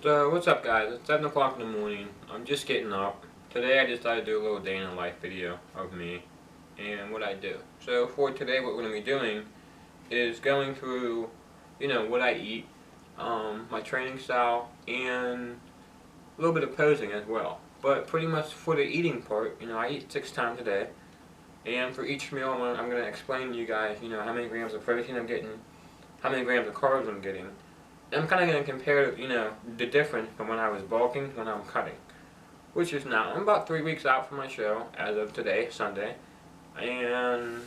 So what's up guys, it's 7 o'clock in the morning. I'm just getting up. Today I decided to do a little day in the life video of me and what I do. So for today what we're going to be doing is going through, what I eat, my training style, and a little bit of posing as well. But pretty much for the eating part, I eat 6 times a day. And for each meal I'm going to explain to you guys, how many grams of protein I'm getting, how many grams of carbs I'm getting. I'm kind of going to compare, the difference from when I was bulking to when I'm cutting, which is now. I'm about 3 weeks out from my show as of today, Sunday, and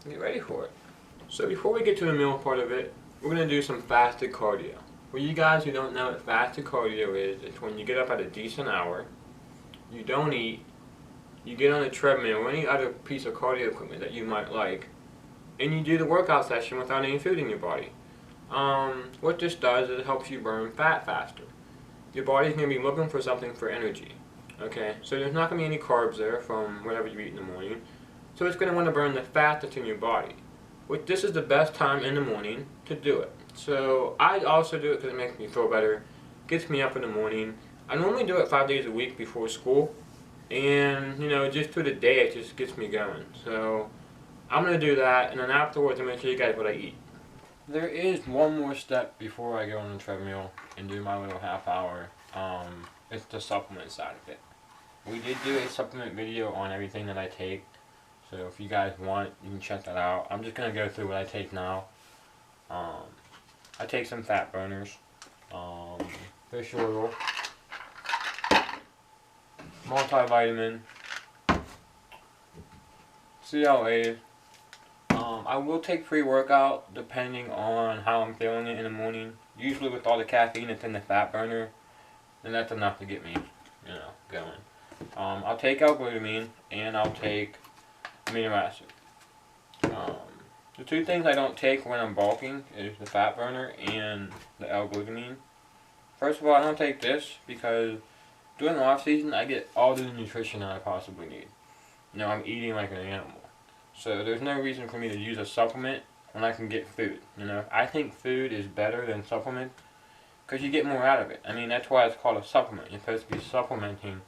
get ready for it. So before we get to the meal part of it, we're going to do some fasted cardio. For you guys who don't know what fasted cardio is, it's when you get up at a decent hour, you don't eat, you get on a treadmill or any other piece of cardio equipment that you might like, and you do the workout session without any food in your body. What this does is it helps you burn fat faster. Your body's going to be looking for something for energy. Okay, so there's not going to be any carbs there from whatever you eat in the morning. So it's going to want to burn the fat that's in your body. This is the best time in the morning to do it. So I also do it because it makes me feel better, gets me up in the morning. I normally do it 5 days a week before school, and just through the day it just gets me going. So I'm going to do that, and then afterwards I'm going to show you guys what I eat. There is one more step before I go on the treadmill and do my little half hour. It's the supplement side of it. We did do a supplement video on everything that I take, so if you guys want, you can check that out. I'm just going to go through what I take now. I take some fat burners, fish oil, multivitamin, CLAs. I will take pre-workout depending on how I'm feeling it in the morning. Usually with all the caffeine that's in the fat burner, then that's enough to get me, going. I'll take L-glutamine and I'll take amino acid. The two things I don't take when I'm bulking is the fat burner and the L-glutamine. First of all, I don't take this because during the off season I get all the nutrition that I possibly need. I'm eating like an animal. So there's no reason for me to use a supplement when I can get food. I think food is better than supplement because you get more out of it. That's why it's called a supplement. You're supposed to be supplementing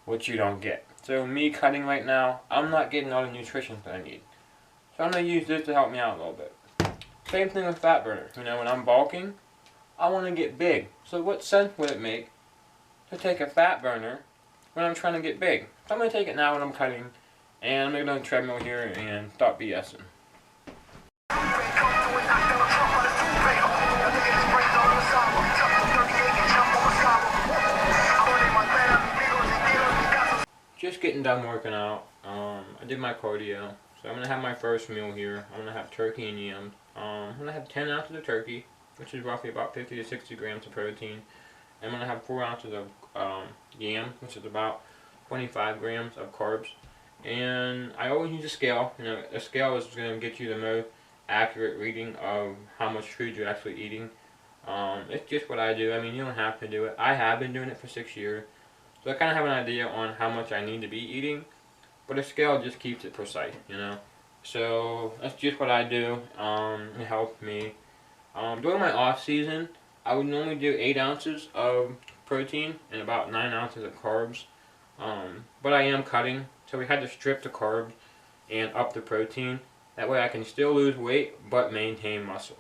what you don't get. So me cutting right now, I'm not getting all the nutrition that I need. So I'm going to use this to help me out a little bit. Same thing with fat burner. When I'm bulking, I want to get big. So what sense would it make to take a fat burner when I'm trying to get big? So I'm going to take it now when I'm cutting. And I'm going to get on the treadmill here and stop BSing. Just getting done working out. I did my cardio. So I'm going to have my first meal here. I'm going to have turkey and yams. I'm going to have 10 ounces of turkey, which is roughly about 50 to 60 grams of protein. I'm going to have 4 ounces of yam, which is about 25 grams of carbs. And I always use a scale. A scale is going to get you the most accurate reading of how much food you're actually eating. It's just what I do. You don't have to do it. I have been doing it for 6 years. So I kind of have an idea on how much I need to be eating. But a scale just keeps it precise, So that's just what I do. It helps me. During my off season, I would normally do 8 ounces of protein and about 9 ounces of carbs. But I am cutting. So we had to strip the carbs and up the protein. That way I can still lose weight but maintain muscle.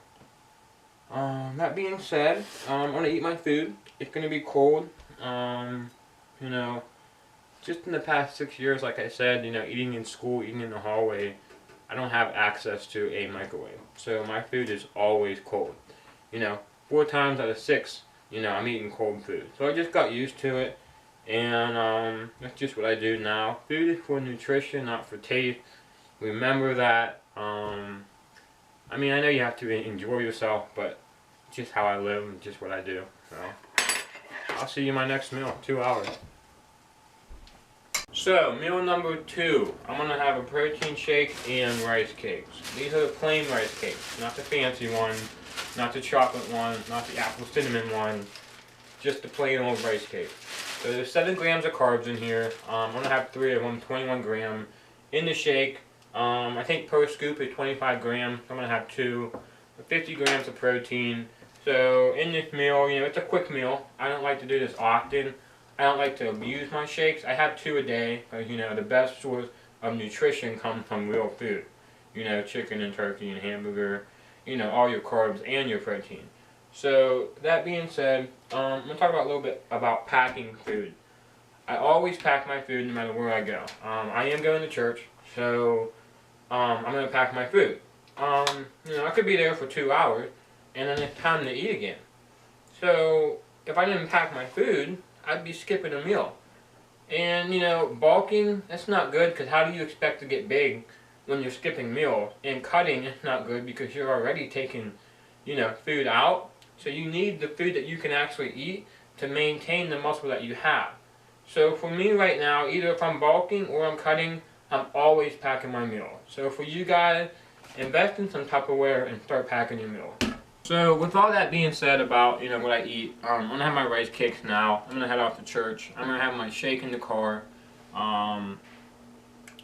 That being said, I'm going to eat my food. It's going to be cold. Just in the past 6 years, like I said, eating in school, eating in the hallway, I don't have access to a microwave. So my food is always cold. 4 times out of 6, I'm eating cold food. So I just got used to it. And that's just what I do now. Food is for nutrition, not for taste. Remember that. I know you have to enjoy yourself, but it's just how I live and just what I do. So I'll see you in my next meal, 2 hours. So meal number 2, I'm gonna have a protein shake and rice cakes. These are the plain rice cakes, not the fancy one, not the chocolate one, not the apple cinnamon one, just the plain old rice cake. So there's 7 grams of carbs in here. I'm going to have 3 of them, 21 grams. In the shake, I think per scoop is 25 grams. I'm going to have 2. 50 grams of protein, So in this meal, you know, it's a quick meal. I don't like to do this often. I don't like to abuse my shakes. I have 2 a day because, you know, the best source of nutrition comes from real food. You know, chicken and turkey and hamburger, you know, all your carbs and your protein. So that being said, I'm going to talk about a little bit about packing food. I always pack my food no matter where I go. I am going to church, so I'm going to pack my food. You know, I could be there for 2 hours, and then it's time to eat again. So if I didn't pack my food, I'd be skipping a meal. And, you know, bulking, that's not good, because how do you expect to get big when you're skipping meal? And cutting is not good because you're already taking, you know, food out. So you need the food that you can actually eat to maintain the muscle that you have. So for me right now, either if I'm bulking or I'm cutting, I'm always packing my meal. So for you guys, invest in some Tupperware and start packing your meal. So with all that being said about, you know, what I eat, I'm going to have my rice cakes now. I'm going to head off to church. I'm going to have my shake in the car. Talk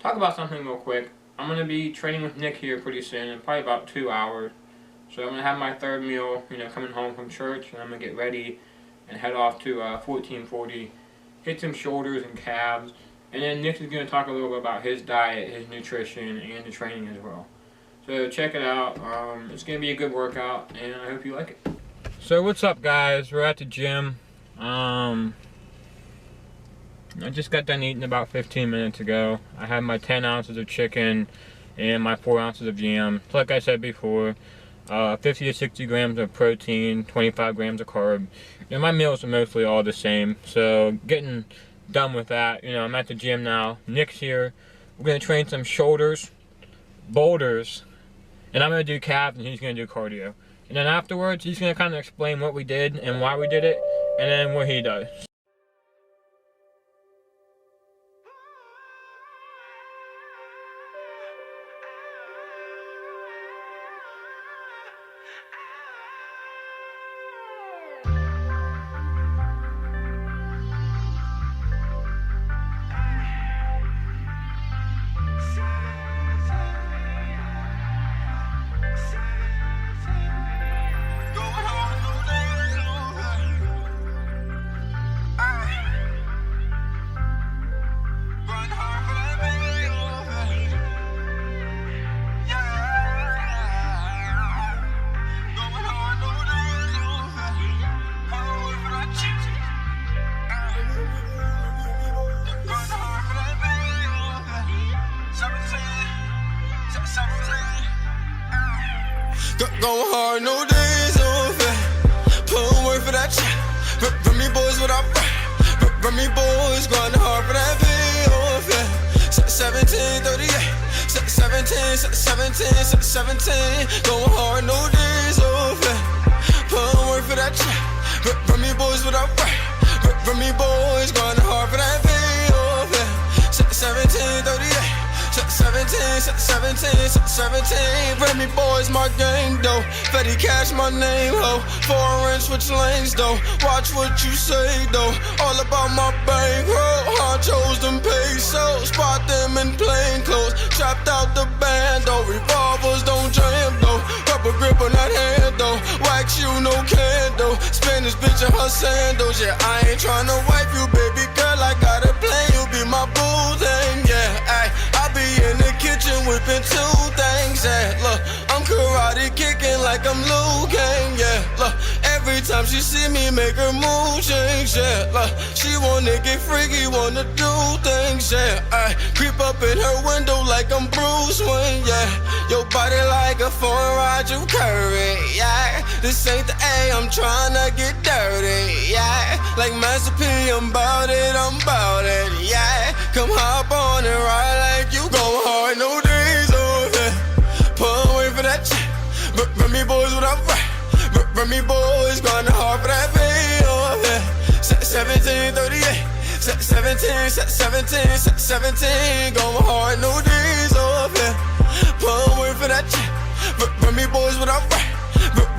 about something real quick. I'm going to be training with Nick here pretty soon, in probably about 2 hours. So I'm going to have my third meal, you know, coming home from church, and I'm going to get ready and head off to 1440, hit some shoulders and calves. And then Nick is going to talk a little bit about his diet, his nutrition, and the training as well. So check it out. It's going to be a good workout, and I hope you like it. So what's up, guys? We're at the gym. I just got done eating about 15 minutes ago. I had my 10 ounces of chicken and my 4 ounces of yam. So like I said before, 50 to 60 grams of protein, 25 grams of carb. And my meals are mostly all the same. So getting done with that, you know, I'm at the gym now. Nick's here. We're going to train some shoulders, boulders, and I'm going to do calves, and he's going to do cardio. And then afterwards, he's going to kind of explain what we did and why we did it, and then what he does. Going hard, no days off, yeah. Putting work for that check. Run me boys without run me boys, going hard for that payoff, yeah. 17, 38, 17, 17, going hard, no days off, yeah. Putting work for that check. Run me boys without run me boys, going hard for that payoff, yeah. 17, 38. 17, Remy boys, my gang, though. Fetty cash, my name, ho. Foreign switch lanes, though. Watch what you say, though. All about my bankroll. Honchos, them pesos. Spot them in plain clothes. Trapped out the band, though. Revolvers don't jam, though. Rubber grip on that hand, though. Wax you, no candle. Spin this bitch in her sandals, yeah. I ain't tryna wipe you, baby girl. I got a plan, you be my boo thing, yeah. Ay, I be in the kitchen whipping 2 things, yeah. Look, I'm karate kicking like I'm Liu Kang, yeah. Look, every time she see me make her mood change, yeah. Look, she wanna get freaky, wanna do things, yeah. I creep up in her window like I'm Bruce Wayne, yeah. Your body like a foreign Roger Curry, yeah. This ain't the A, I'm tryna get dirty, yeah. Like Master P, I'm bout it, yeah. Come hop on and ride like you go hard, no days off, yeah. Put away for that check. Run me boys without run me boys, going hard for that payoff, yeah. 17, 38. 17, going hard, no days off, yeah. Put away for that check. Run me boys without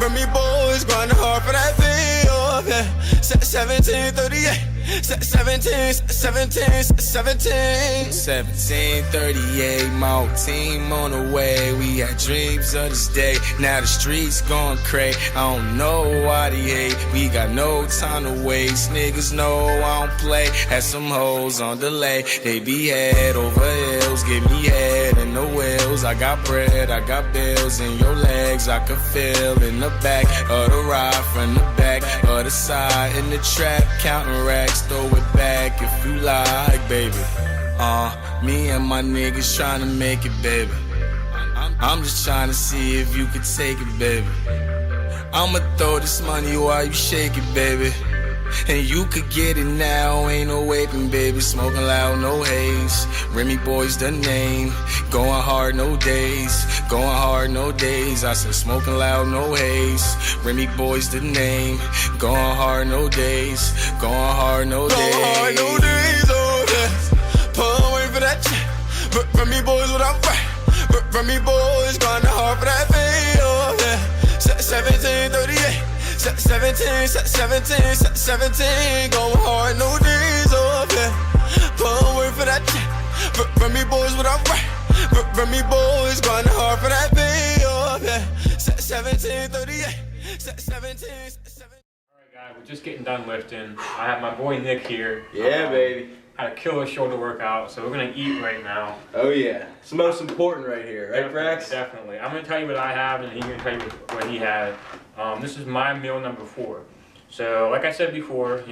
run me boys, going hard for that payoff, yeah. 17, 38. 1738, my whole team on the way. We had dreams of this day, now the streets going crazy. I don't know why they hate, we got no time to waste. Niggas know I don't play, had some hoes on delay. They be head over heels, give me head in the wheels. I got bread, I got bills in your legs, I can feel in the back of the ride, from the back of the side, in the trap, counting racks, throw it back if you like, baby. Me and my niggas tryna make it, baby. I'm just tryna see if you could take it, baby. I'ma throw this money while you shake it, baby. And you could get it now, ain't no waiting, baby. Smoking loud, no haze. Remy Boy's the name. Going hard, no days. Going hard, no days. I said smoking loud, no haze. Remy Boy's the name. Going hard, no days. Going hard, no days. Going hard, no days, oh yeah. Pull away for that check. Remy Boy's what I'm right. Remy Boy's going hard for that pay, oh yeah. 1738. 17, going hard, no days off, yeah. Pull away for that check. Remy Boys, what I'm right. Remy Boys, going hard for that pay off, yeah. 1738, 17. Alright guys, we're just getting done lifting. I have my boy Nick here. Yeah, baby. Had a killer shoulder workout, so we're gonna eat right now. Oh yeah, it's the most important right here, right, Brax? Definitely. I'm gonna tell you what I have, and he's gonna tell you what he had. This is my meal number 4. So, like I said before,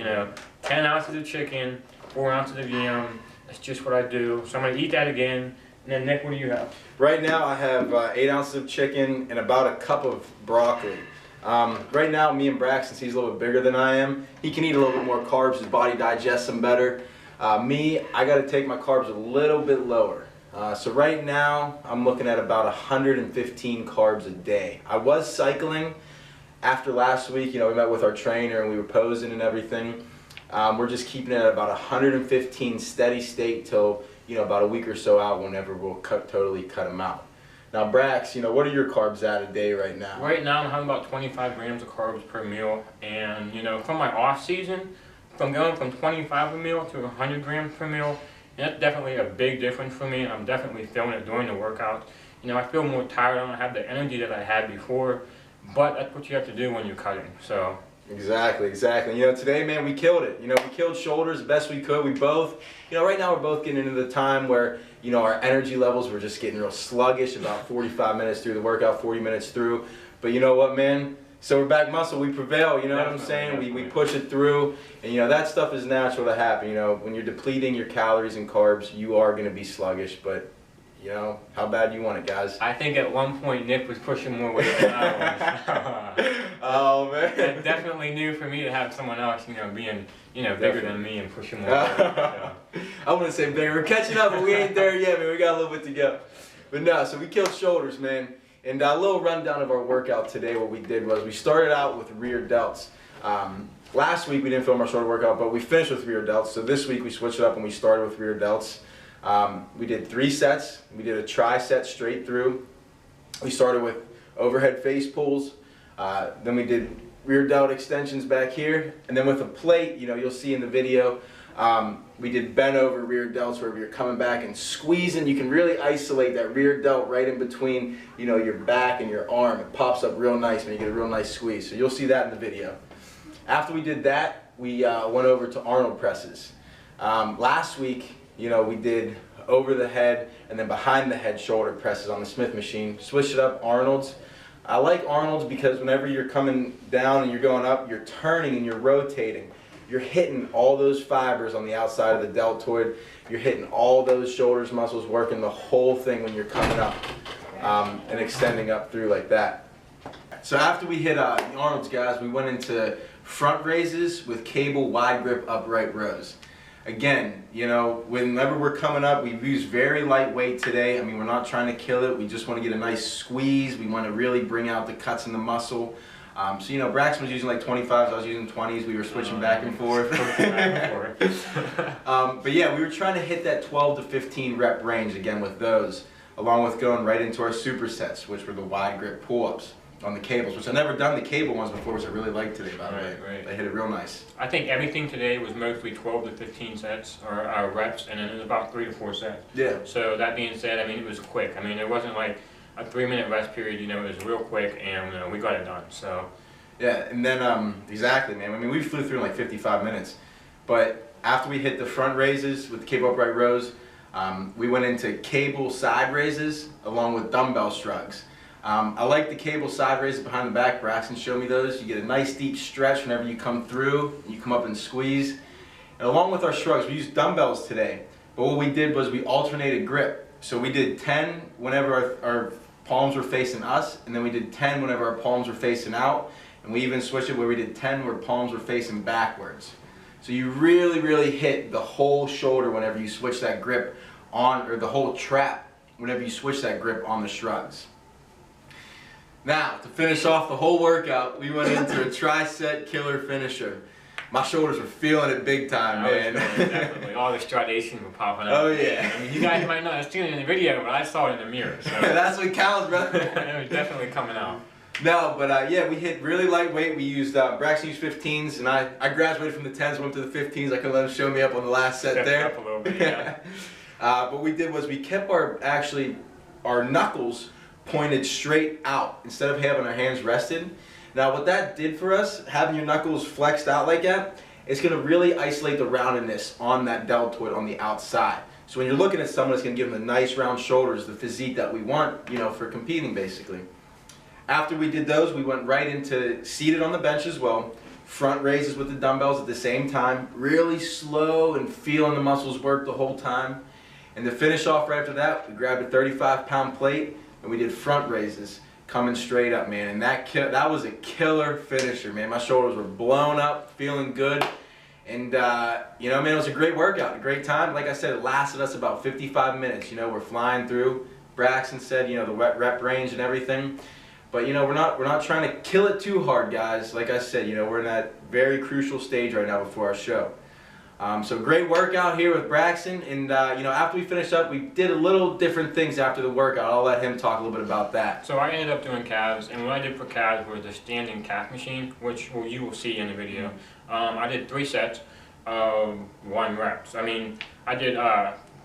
10 ounces of chicken, 4 ounces of yam. That's just what I do. So I'm gonna eat that again. And then Nick, what do you have? Right now I have 8 ounces of chicken and about a cup of broccoli. Right now, me and Brax, since he's a little bit bigger than I am, he can eat a little bit more carbs. His body digests them better. Me, I got to take my carbs a little bit lower. So right now, I'm looking at about 115 carbs a day. I was cycling after last week. We met with our trainer and we were posing and everything. We're just keeping it at about 115 steady state till, about a week or so out, whenever we'll totally cut them out. Now, Brax, what are your carbs at a day right now? Right now, I'm having about 25 grams of carbs per meal. And, from my off season, from going from 25 a meal to 100 grams per meal, and that's definitely a big difference for me, and I'm definitely feeling it during the workout. I feel more tired, I don't have the energy that I had before, but that's what you have to do when you're cutting, so. Exactly. Today, man, we killed it. We killed shoulders the best we could. We both, right now we're both getting into the time where, our energy levels were just getting real sluggish about 45 minutes through the workout, 40 minutes through. But you know what, man? Silverback muscle, we prevail, what I'm saying? We push it through, and that stuff is natural to happen. When you're depleting your calories and carbs, you are going to be sluggish, but how bad do you want it, guys? I think at one point Nick was pushing more weight than I was. Oh man. It's definitely new for me to have someone else, being, bigger than me and pushing more weight. So. I wouldn't say bigger. We're catching up, but we ain't there yet, man. We got a little bit to go. But no, so we killed shoulders, man. And a little rundown of our workout today, what we did was we started out with rear delts. Last week we didn't film our shoulder workout, but we finished with rear delts. So this week we switched it up and we started with rear delts. We did 3 sets. We did a tri-set straight through. We started with overhead face pulls. Then we did rear delt extensions back here. And then with a plate, you'll see in the video, we did bent over rear delts where you're coming back and squeezing. You can really isolate that rear delt right in between, your back and your arm. It pops up real nice when you get a real nice squeeze. So you'll see that in the video. After we did that, we went over to Arnold presses. Last week, we did over the head and then behind the head shoulder presses on the Smith machine. Switched it up, Arnold's. I like Arnold's because whenever you're coming down and you're going up, you're turning and you're rotating. You're hitting all those fibers on the outside of the deltoid. You're hitting all those shoulders muscles, working the whole thing when you're coming up and extending up through like that. So after we hit the Arnold's, guys, we went into front raises with cable wide grip upright rows. Again, whenever we're coming up, we use very lightweight today. I mean, we're not trying to kill it. We just want to get a nice squeeze. We want to really bring out the cuts in the muscle. So, Braxton was using like 25s, I was using 20s. We were switching back and forth. But yeah, we were trying to hit that 12 to 15 rep range again with those, along with going right into our supersets, which were the wide grip pull-ups. on the cables, which I've never done the cable ones before, which I really like today, by the way. Right. They hit it real nice. I think everything today was mostly 12 to 15 sets, or reps, and then it was about 3 to 4 sets. Yeah. So that being said, I mean, it was quick. I mean, it wasn't like a 3-minute rest period, you know, it was real quick, and we got it done, so. Yeah, and then, exactly, man. I mean, we flew through in like 55 minutes, but after we hit the front raises with the cable upright rows, we went into cable side raises along with dumbbell shrugs. I like the cable side raises behind the back. Braxton showed me those. You get a nice deep stretch whenever you come through. You come up and squeeze. And along with our shrugs, we used dumbbells today. But what we did was we alternated grip. So we did 10 whenever our palms were facing us, and then we did 10 whenever our palms were facing out. And we even switched it where we did 10 where palms were facing backwards. So you really, really hit the whole shoulder whenever you switch that grip on, or the whole trap whenever you switch that grip on the shrugs. Now, to finish off the whole workout, we went into a tricep killer finisher. My shoulders were feeling it big time, man. Definitely. All the striations were popping up. Oh, yeah. I mean, you guys might not have seen it in the video, but I saw it in the mirror. So. That's what counts, brother. It was definitely coming out. No, but yeah, we hit really lightweight. We used, Braxton used 15s, and I graduated from the 10s, went to the 15s. I could let him show me up on the last set Stepped there. up a little bit, yeah. What we did was we kept our knuckles pointed straight out instead of having our hands rested. Now what that did for us, having your knuckles flexed out like that, it's going to really isolate the roundedness on that deltoid on the outside. So when you're looking at someone, it's going to give them the nice round shoulders, the physique that we want, you know, for competing basically. After we did those, we went right into seated on the bench as well, front raises with the dumbbells at the same time, really slow and feeling the muscles work the whole time. And to finish off right after that, we grabbed a 35-pound plate and we did front raises coming straight up, man. And that was a killer finisher, man. My shoulders were blown up, feeling good. And, you know, man, it was a great workout, a great time. Like I said, it lasted us about 55 minutes. You know, we're flying through. Braxton said, you know, the rep range and everything. But, you know, we're not trying to kill it too hard, guys. Like I said, you know, we're in that very crucial stage right now before our show. So great workout here with Braxton, and you know, after we finished up, we did a little different things after the workout. I'll let him talk a little bit about that. So I ended up doing calves, and what I did for calves was the standing calf machine, which you will see in the video. I did 3 sets of 1 reps. I mean, I did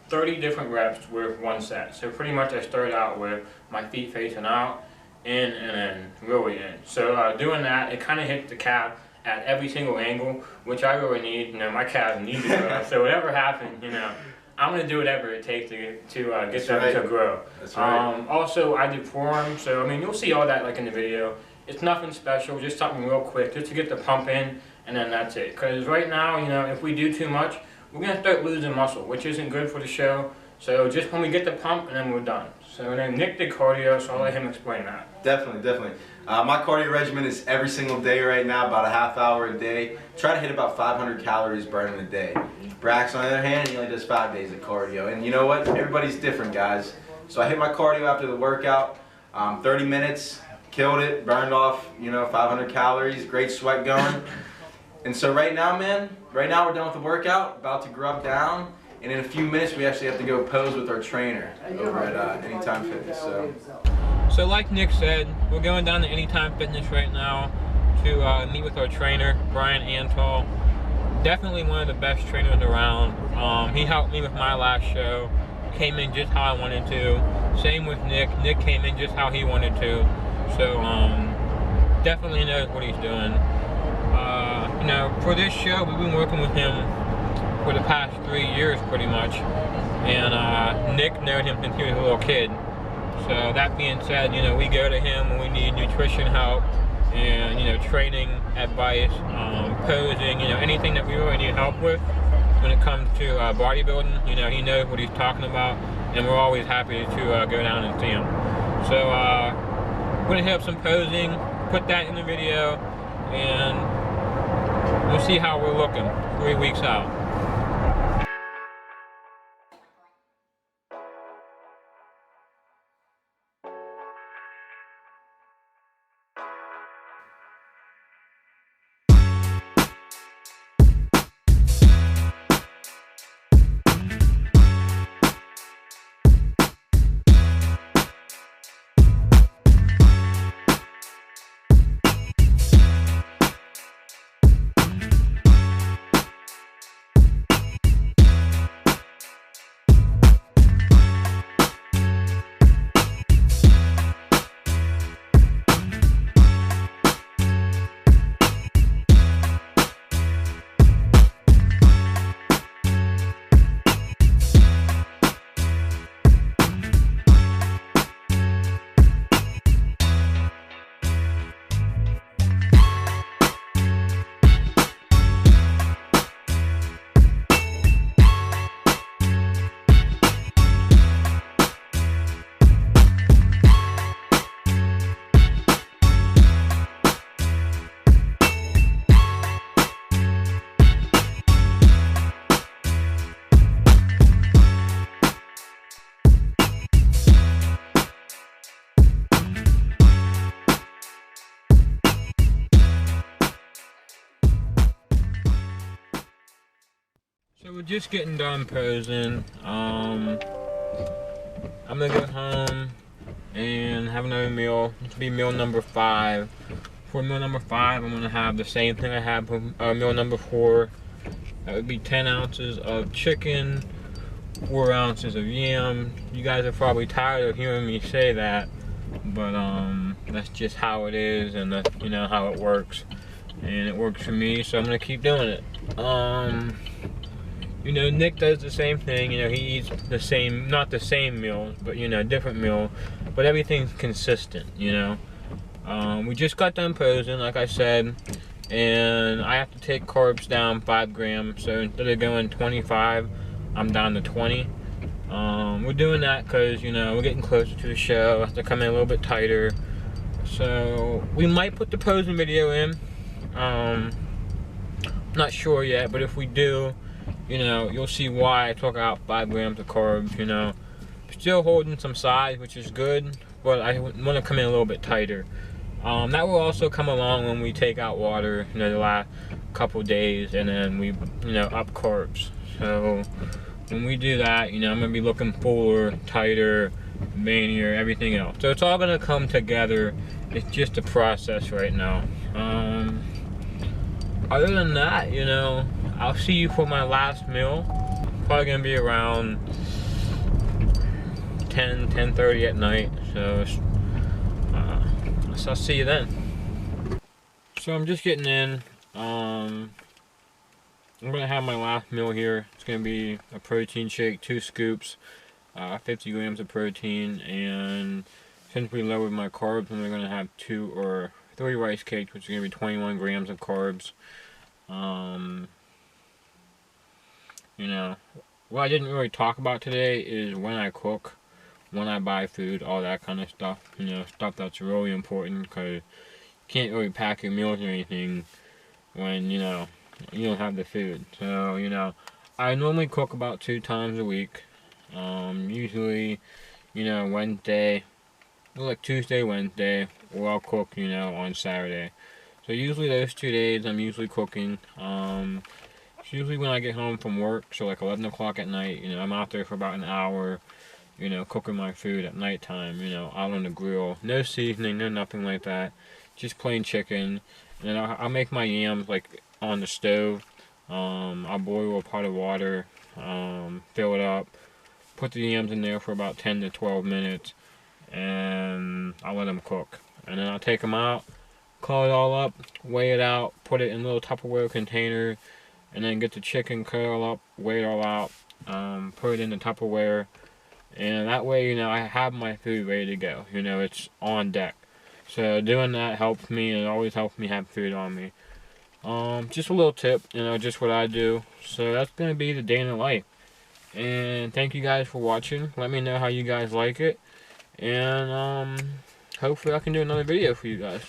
30 different reps with 1 set. So pretty much I started out with my feet facing out, in, and then really in. So doing that, it kind of hit the calf at every single angle, which I really need. You know, my calves need to grow. So whatever happens, you know, I'm gonna do whatever it takes to get them to grow. That's right. Also, I did forearms. So I mean, you'll see all that like in the video. It's nothing special, just something real quick, just to get the pump in, and then that's it. Because right now, you know, if we do too much, we're gonna start losing muscle, which isn't good for the show. So just when we get the pump, and then we're done. So then Nick did cardio, so I'll let him explain that. Definitely. My cardio regimen is every single day right now, about a half hour a day. Try to hit about 500 calories burning a day. Braxton, on the other hand, he only does 5 days of cardio. And you know what? Everybody's different, guys. So I hit my cardio after the workout, 30 minutes, killed it, burned off, you know, 500 calories, great sweat going. And so right now, man, we're done with the workout, about to grub down. And in a few minutes, we actually have to go pose with our trainer over at Anytime Fitness. So like Nick said, we're going down to Anytime Fitness right now to meet with our trainer, Brian Antal. Definitely one of the best trainers around. He helped me with my last show, came in just how I wanted to. Same with Nick. Nick came in just how he wanted to. So definitely knows what he's doing. You know, for this show, we've been working with him for the past 3 years pretty much, and Nick knowed him since he was a little kid. So that being said, you know, we go to him when we need nutrition help and, you know, training advice, posing, you know, anything that we really need help with when it comes to bodybuilding. You know, he knows what he's talking about, and we're always happy to go down and see him. So we're gonna have some posing, put that in the video, and we'll see how we're looking 3 weeks out. So we're just getting done posing. I'm gonna go home and have another meal. This will be meal number 5. For meal number 5, I'm gonna have the same thing I had for meal number 4. That would be 10 ounces of chicken, 4 ounces of yam. You guys are probably tired of hearing me say that, but that's just how it is, and that's, you know, how it works, and it works for me, so I'm gonna keep doing it. You know, Nick does the same thing. You know, he eats the same, not the same meals, but, you know, different meal, but everything's consistent, you know. We just got done posing, like I said, and I have to take carbs down 5 grams, so instead of going 25, I'm down to 20. We're doing that because, you know, we're getting closer to the show. I have to come in a little bit tighter, so we might put the posing video in. Not sure yet, but if we do, you know, you'll see why I took out 5 grams of carbs. You know, still holding some size, which is good, but I want to come in a little bit tighter. That will also come along when we take out water, you know, the last couple days, and then we, you know, up carbs. So when we do that, you know, I'm gonna be looking fuller, tighter, veinier, everything else. So it's all gonna come together. It's just a process right now. Other than that, you know, I'll see you for my last meal. Probably gonna be around 10:30 at night. So I'll see you then. So I'm just getting in. I'm gonna have my last meal here. It's gonna be a protein shake, 2 scoops, 50 grams of protein, and since we lowered my carbs, I'm gonna have 2 or 3 rice cakes, which is gonna be 21 grams of carbs. You know, what I didn't really talk about today is when I cook, when I buy food, all that kind of stuff. You know, stuff that's really important, because you can't really pack your meals or anything when, you know, you don't have the food. So, you know, I normally cook about 2 times a week. Usually, you know, Wednesday, like Tuesday, Wednesday, or I'll cook, you know, on Saturday. So usually those 2 days I'm usually cooking. It's usually when I get home from work, so like 11 o'clock at night. You know, I'm out there for about an hour, you know, cooking my food at nighttime, you know, out on the grill. No seasoning, no nothing like that. Just plain chicken. And then I'll make my yams like on the stove. I'll boil a pot of water, fill it up, put the yams in there for about 10 to 12 minutes, and I'll let them cook. And then I'll take them out, call it all up, weigh it out, put it in a little Tupperware container, and then get the chicken, curl up, weigh it all out, put it in the Tupperware, and that way, you know, I have my food ready to go. You know, it's on deck. So doing that helps me, and it always helps me have food on me. Just a little tip, you know, just what I do. So that's going to be the day in the life. And thank you guys for watching. Let me know how you guys like it. And hopefully I can do another video for you guys.